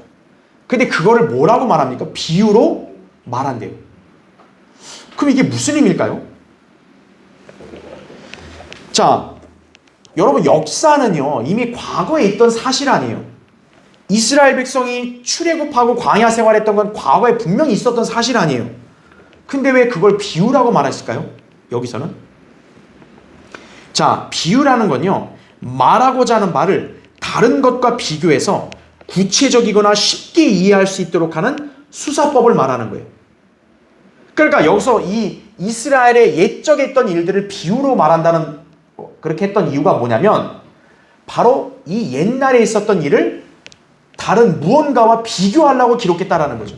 근데 그거를 뭐라고 말합니까? 비유로 말한대요. 그럼 이게 무슨 의미일까요? 자, 여러분, 역사는요 이미 과거에 있던 사실 아니에요. 이스라엘 백성이 출애굽하고 광야 생활했던 건 과거에 분명히 있었던 사실 아니에요. 근데 왜 그걸 비유라고 말했을까요? 여기서는. 자, 비유라는 건요 말하고자 하는 말을 다른 것과 비교해서 구체적이거나 쉽게 이해할 수 있도록 하는 수사법을 말하는 거예요. 그러니까 여기서 이 이스라엘의 옛적에 있던 일들을 비유로 말한다는, 그렇게 했던 이유가 뭐냐면 바로 이 옛날에 있었던 일을 다른 무언가와 비교하려고 기록했다라는 거죠.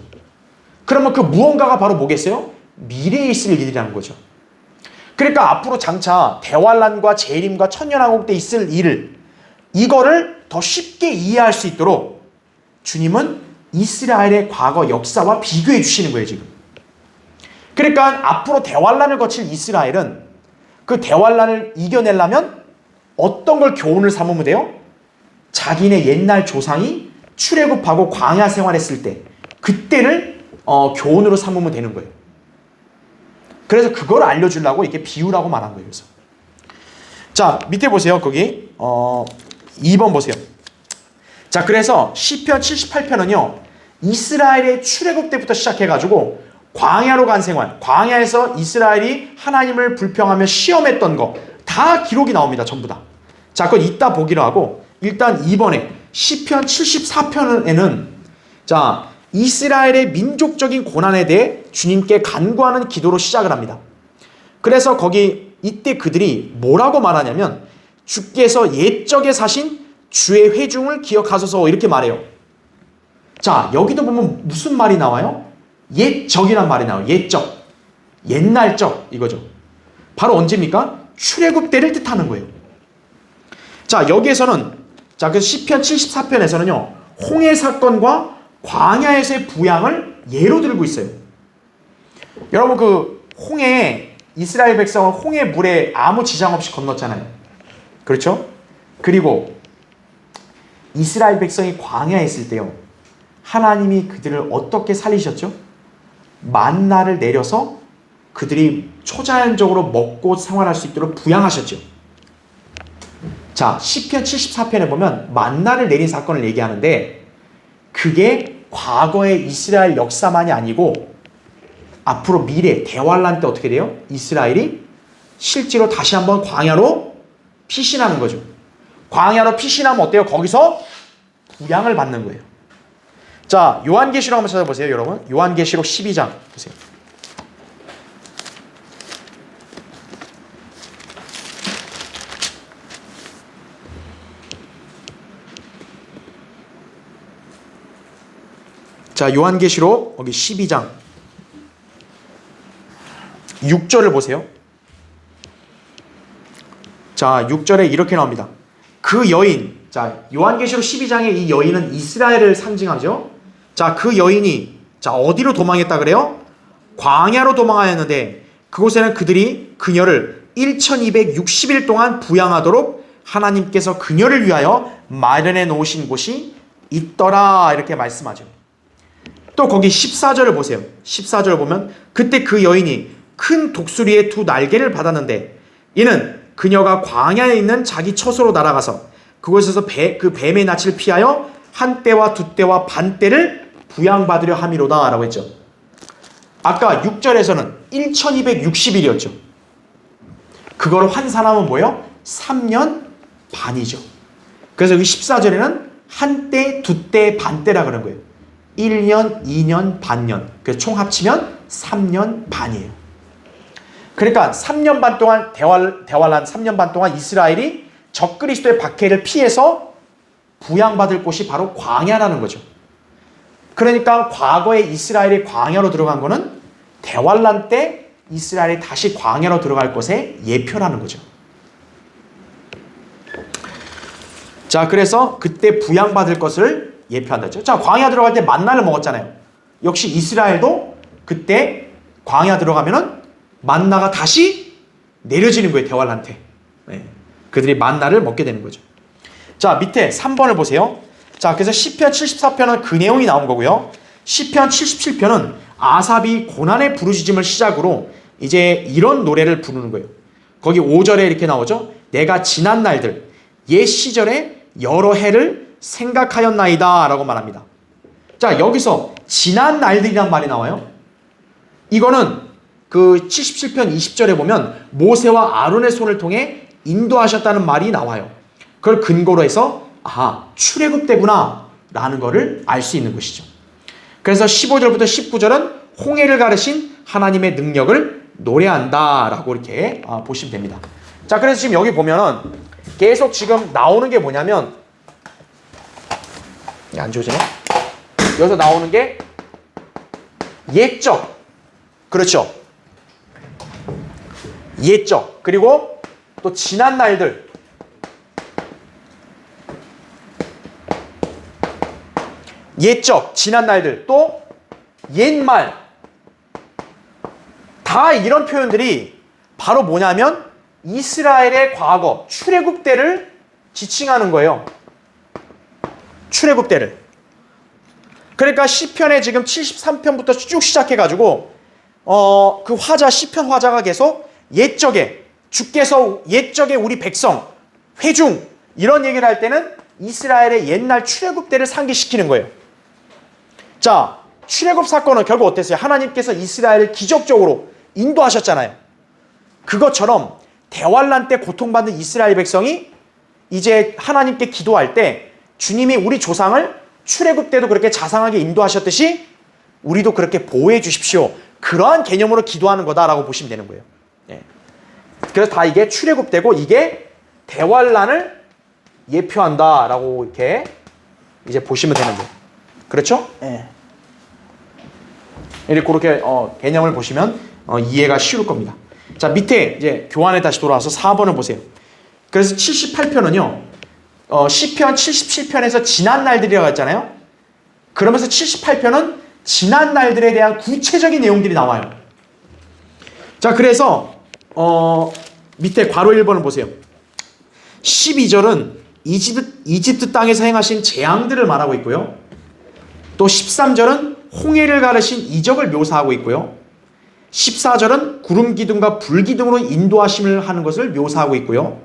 그러면 그 무언가가 바로 뭐겠어요? 미래에 있을 일이라는 거죠. 그러니까 앞으로 장차 대환란과 재림과 천년왕국 때 있을 일을, 이거를 더 쉽게 이해할 수 있도록 주님은 이스라엘의 과거 역사와 비교해 주시는 거예요, 지금. 그러니까 앞으로 대환란을 거칠 이스라엘은 그 대환란을 이겨내려면 어떤 걸 교훈을 삼으면 돼요? 자기네 옛날 조상이 출애굽하고 광야 생활했을 때 그때를 교훈으로 삼으면 되는 거예요. 그래서 그걸 알려주려고 이렇게 비유라고 말한 거예요. 그래서. 자, 밑에 보세요. 거기 2번 보세요. 자, 그래서 시편 78편은요 이스라엘의 출애굽 때부터 시작해가지고 광야로 간 생활, 광야에서 이스라엘이 하나님을 불평하며 시험했던 거 다 기록이 나옵니다. 전부 다. 자, 그건 이따 보기로 하고 일단 이번에 시편 74편에는 자, 이스라엘의 민족적인 고난에 대해 주님께 간구하는 기도로 시작을 합니다. 그래서 거기 이때 그들이 뭐라고 말하냐면 주께서 옛적에 사신 주의 회중을 기억하소서 이렇게 말해요. 자, 여기도 보면 무슨 말이 나와요? 옛적이란 말이 나와요. 옛적. 옛날적 이거죠. 바로 언제입니까? 출애굽 때를 뜻하는 거예요. 자, 여기에서는 자, 그래서 시편 74편에서는요. 홍해 사건과 광야에서의 부양을 예로 들고 있어요. 여러분 그 홍해 이스라엘 백성은 홍해 물에 아무 지장 없이 건넜잖아요. 그렇죠? 그리고 이스라엘 백성이 광야에 있을 때요. 하나님이 그들을 어떻게 살리셨죠? 만나를 내려서 그들이 초자연적으로 먹고 생활할 수 있도록 부양하셨죠. 자, 시편 74편에 보면 만나를 내린 사건을 얘기하는데 그게 과거의 이스라엘 역사만이 아니고 앞으로 미래 대환란 때 어떻게 돼요? 이스라엘이 실제로 다시 한번 광야로 피신하는 거죠. 광야로 피신하면 어때요? 거기서 부양을 받는 거예요. 자, 요한계시록 한번 찾아보세요, 여러분. 요한계시록 12장 보세요. 자, 요한계시록 여기 12장 6절을 보세요. 자, 6절에 이렇게 나옵니다. 그 여인, 자, 요한계시록 12장의 이 여인은 이스라엘을 상징하죠. 자, 그 여인이 자, 어디로 도망했다 그래요? 광야로 도망하였는데 그곳에는 그들이 그녀를 1260일 동안 부양하도록 하나님께서 그녀를 위하여 마련해 놓으신 곳이 있더라 이렇게 말씀하죠. 또 거기 14절을 보세요. 14절 보면 그때 그 여인이 큰 독수리의 두 날개를 받았는데 이는 그녀가 광야에 있는 자기 처소로 날아가서 그곳에서 그 뱀의 낯을 피하여 한 때와 두 때와 반 때를 부양받으려 함이로다 라고 했죠. 아까 6절에서는 1260일이었죠. 그걸 환산하면 뭐예요? 3년 반이죠. 그래서 여기 14절에는 한 때, 두 때, 반 때라 그런 거예요. 1년, 2년, 반년. 그래서 총 합치면 3년 반이에요. 그러니까 3년 반 동안 대환란 3년 반 동안 이스라엘이 적그리스도의 박해를 피해서 부양받을 곳이 바로 광야라는 거죠. 그러니까 과거에 이스라엘이 광야로 들어간 거는 대환란 때 이스라엘이 다시 광야로 들어갈 것의 예표라는 거죠. 자, 그래서 그때 부양받을 것을 예표한다 했죠. 자, 광야 들어갈 때 만나를 먹었잖아요. 역시 이스라엘도 그때 광야 들어가면은 만나가 다시 내려지는 거예요. 대환란 때. 네. 그들이 만나를 먹게 되는 거죠. 자, 밑에 3번을 보세요. 자, 그래서 시편 74편은 그 내용이 나온 거고요. 시편 77편은 아삽이 고난의 부르짖음을 시작으로 이제 이런 노래를 부르는 거예요. 거기 5절에 이렇게 나오죠. 내가 지난 날들 옛 시절에 여러 해를 생각하였나이다 라고 말합니다. 자, 여기서 지난 날들이란 말이 나와요. 이거는 그 77편 20절에 보면 모세와 아론의 손을 통해 인도하셨다는 말이 나와요. 그걸 근거로 해서 아하, 출애굽 때구나 라는 거를 알 수 있는 것이죠. 그래서 15절부터 19절은 홍해를 가르신 하나님의 능력을 노래한다 라고 이렇게 보시면 됩니다. 자, 그래서 지금 여기 보면은 계속 지금 나오는 게 뭐냐면 안 좋으시네? 여기서 나오는 게 옛적, 그렇죠? 옛적, 그리고 또 지난 날들, 옛적, 지난 날들, 또 옛말, 다 이런 표현들이 바로 뭐냐면 이스라엘의 과거, 출애굽 때를 지칭하는 거예요. 출애굽 때를. 그러니까 시편에 지금 73편부터 쭉 시작해가지고 그 화자, 시편 화자가 계속 옛적에 주께서 옛적에 우리 백성 회중 이런 얘기를 할 때는 이스라엘의 옛날 출애굽 때를 상기시키는 거예요. 자, 출애굽 사건은 결국 어땠어요? 하나님께서 이스라엘을 기적적으로 인도하셨잖아요. 그것처럼 대환란 때 고통받는 이스라엘 백성이 이제 하나님께 기도할 때 주님이 우리 조상을 출애굽 때도 그렇게 자상하게 인도하셨듯이 우리도 그렇게 보호해 주십시오. 그러한 개념으로 기도하는 거다라고 보시면 되는 거예요. 예. 그래서 다 이게 출애굽 때고 이게 대환란을 예표한다라고 이렇게 이제 보시면 되는 거예요. 그렇죠? 예. 이렇게 그렇게 개념을 보시면 이해가 쉬울 겁니다. 자, 밑에 이제 교환에 다시 돌아와서 4번을 보세요. 그래서 78편은요. 시편 77편에서 지난 날들이라고 했잖아요. 그러면서 78편은 지난 날들에 대한 구체적인 내용들이 나와요. 자, 그래서 밑에 괄호 1번을 보세요. 12절은 이집트 땅에서 행하신 재앙들을 말하고 있고요. 또 13절은 홍해를 가르신 이적을 묘사하고 있고요. 14절은 구름 기둥과 불 기둥으로 인도하심을 하는 것을 묘사하고 있고요.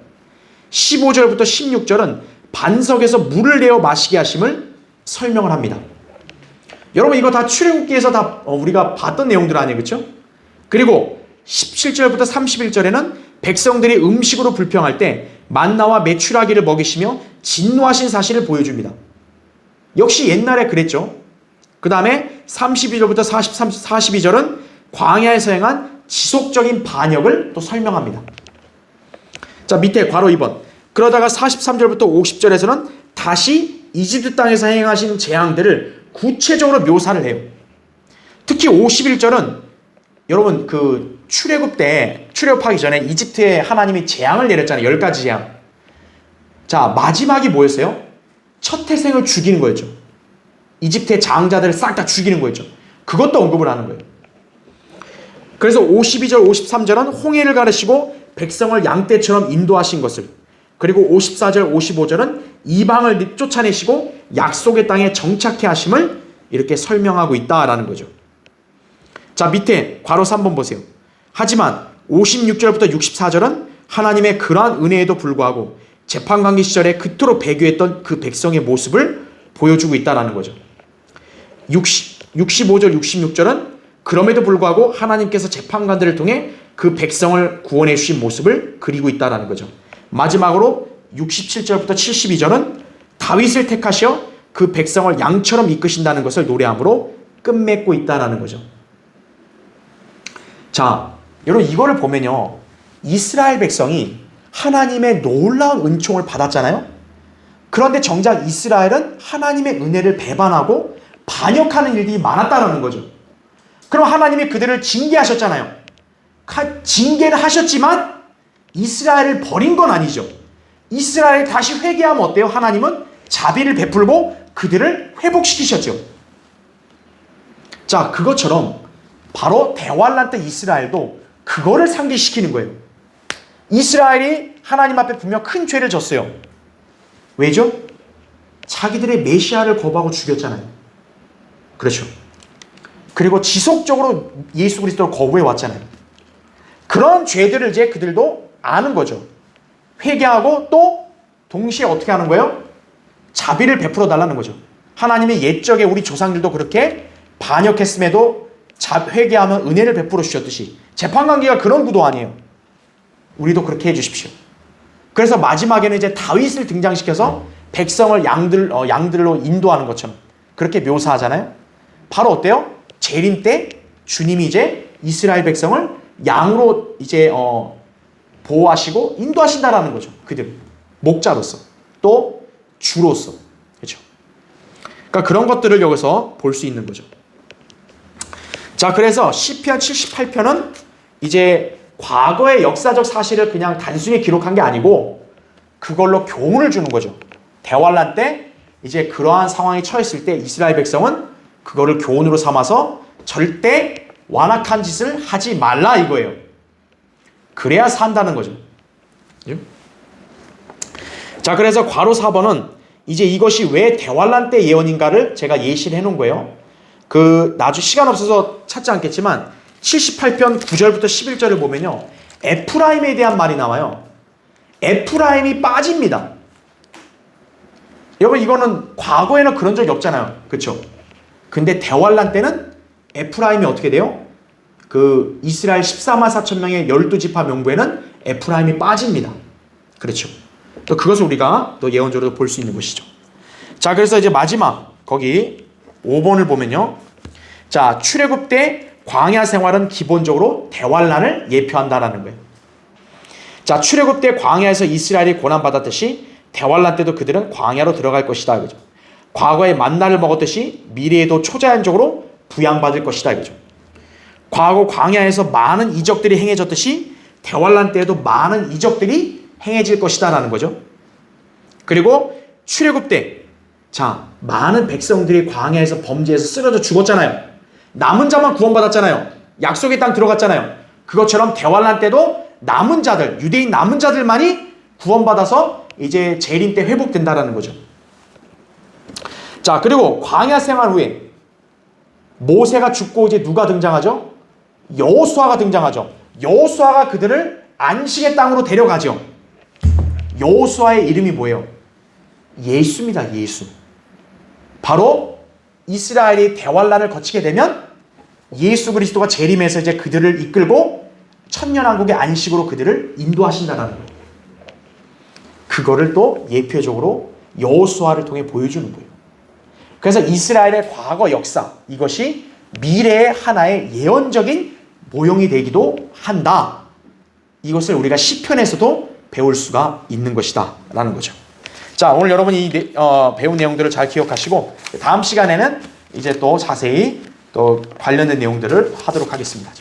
15절부터 16절은 반석에서 물을 내어 마시게 하심을 설명을 합니다. 여러분 이거 다 출애굽기에서 다 우리가 봤던 내용들 아니에요, 그렇죠? 그리고 17절부터 31절에는 백성들이 음식으로 불평할 때 만나와 메추라기를 먹이시며 진노하신 사실을 보여줍니다. 역시 옛날에 그랬죠. 그 다음에 32절부터 42절은 광야에서 행한 지속적인 반역을 또 설명합니다. 자, 밑에 괄호 2번. 그러다가 43절부터 50절에서는 다시 이집트 땅에서 행하신 재앙들을 구체적으로 묘사를 해요. 특히 51절은 여러분 그 출애굽하기 전에 이집트에 하나님이 재앙을 내렸잖아요. 10가지 재앙. 자, 마지막이 뭐였어요? 첫 태생을 죽이는 거였죠. 이집트의 장자들을 싹 다 죽이는 거였죠. 그것도 언급을 하는 거예요. 그래서 52절, 53절은 홍해를 가르시고 백성을 양떼처럼 인도하신 것을, 그리고 54절, 55절은 이방을 쫓아내시고 약속의 땅에 정착해 하심을 이렇게 설명하고 있다라는 거죠. 자, 밑에 괄호 3번 보세요. 하지만 56절부터 64절은 하나님의 그러한 은혜에도 불구하고 재판관계 시절에 그토록 배교했던 그 백성의 모습을 보여주고 있다는 거죠. 65절, 66절은 그럼에도 불구하고 하나님께서 재판관들을 통해 그 백성을 구원해 주신 모습을 그리고 있다는 거죠. 마지막으로 67절부터 72절은 다윗을 택하셔 그 백성을 양처럼 이끄신다는 것을 노래함으로 끝맺고 있다는 거죠. 자, 여러분 이거를 보면요, 이스라엘 백성이 하나님의 놀라운 은총을 받았잖아요. 그런데 정작 이스라엘은 하나님의 은혜를 배반하고 반역하는 일들이 많았다는 거죠. 그럼 하나님이 그들을 징계하셨잖아요. 징계를 하셨지만 이스라엘을 버린 건 아니죠. 이스라엘이 다시 회개하면 어때요? 하나님은 자비를 베풀고 그들을 회복시키셨죠. 자, 그것처럼 바로 대환란 때 이스라엘도 그거를 상기시키는 거예요. 이스라엘이 하나님 앞에 분명 큰 죄를 졌어요. 왜죠? 자기들의 메시아를 거부하고 죽였잖아요. 그렇죠. 그리고 지속적으로 예수 그리스도를 거부해 왔잖아요. 그런 죄들을 이제 그들도 아는 거죠. 회개하고 또 동시에 어떻게 하는 거예요? 자비를 베풀어 달라는 거죠. 하나님의 옛적에 우리 조상들도 그렇게 반역했음에도 회개하면 은혜를 베풀어 주셨듯이 재판관계가 그런 구도 아니에요. 우리도 그렇게 해주십시오. 그래서 마지막에는 이제 다윗을 등장시켜서 백성을 양들로 인도하는 것처럼 그렇게 묘사하잖아요. 바로 어때요? 재림 때 주님이 이제 이스라엘 백성을 양으로 이제 보호하시고 인도하신다라는 거죠. 그들 목자로서 또 주로서. 그렇죠. 그러니까 그런 것들을 여기서 볼 수 있는 거죠. 자, 그래서 시편 78편은 이제 과거의 역사적 사실을 그냥 단순히 기록한 게 아니고 그걸로 교훈을 주는 거죠. 대환란 때 이제 그러한 상황에 처했을 때 이스라엘 백성은 그거를 교훈으로 삼아서 절대 완악한 짓을 하지 말라 이거예요. 그래야 산다는 거죠. 자, 그래서 괄호 4번은 이제 이것이 왜 대환란 때 예언인가를 제가 예시를 해놓은 거예요. 나중 시간 없어서 찾지 않겠지만 78편 9절부터 11절을 보면요, 에프라임에 대한 말이 나와요. 에프라임이 빠집니다. 여러분 이거는 과거에는 그런 적이 없잖아요. 그렇죠? 근데 대환란 때는 에프라임이 어떻게 돼요? 그 이스라엘 14만 4천 명의 12지파 명부에는 에프라임이 빠집니다. 그렇죠. 또 그것을 우리가 또 예언적으로 볼 수 있는 것이죠. 자, 그래서 이제 마지막 거기 5번을 보면요. 자, 출애굽 때 광야 생활은 기본적으로 대환란을 예표한다라는 거예요. 자, 출애굽 때 광야에서 이스라엘이 고난받았듯이 대환란 때도 그들은 광야로 들어갈 것이다. 그죠? 과거에 만나를 먹었듯이 미래에도 초자연적으로 부양받을 것이다. 그죠? 과거 광야에서 많은 이적들이 행해졌듯이 대환란 때에도 많은 이적들이 행해질 것이다라는 거죠. 그리고 출애굽 때 자, 많은 백성들이 광야에서 범죄해서 쓰러져 죽었잖아요. 남은 자만 구원받았잖아요. 약속의 땅 들어갔잖아요. 그것처럼 대환란 때도 남은 자들, 유대인 남은 자들만이 구원받아서 이제 재림 때 회복된다라는 거죠. 자, 그리고 광야 생활 후에 모세가 죽고 이제 누가 등장하죠? 여호수아가 등장하죠. 여호수아가 그들을 안식의 땅으로 데려가죠. 여호수아의 이름이 뭐예요? 예수입니다. 예수. 바로 이스라엘이 대환란을 거치게 되면 예수 그리스도가 재림해서 이제 그들을 이끌고 천년왕국의 안식으로 그들을 인도하신다는 거예요. 그거를 또 예표적으로 여호수아를 통해 보여주는 거예요. 그래서 이스라엘의 과거 역사, 이것이 미래의 하나의 예언적인 모형이 되기도 한다. 이것을 우리가 시편에서도 배울 수가 있는 것이다 라는 거죠. 자, 오늘 여러분이 배운 내용들을 잘 기억하시고 다음 시간에는 이제 또 자세히 또 관련된 내용들을 하도록 하겠습니다.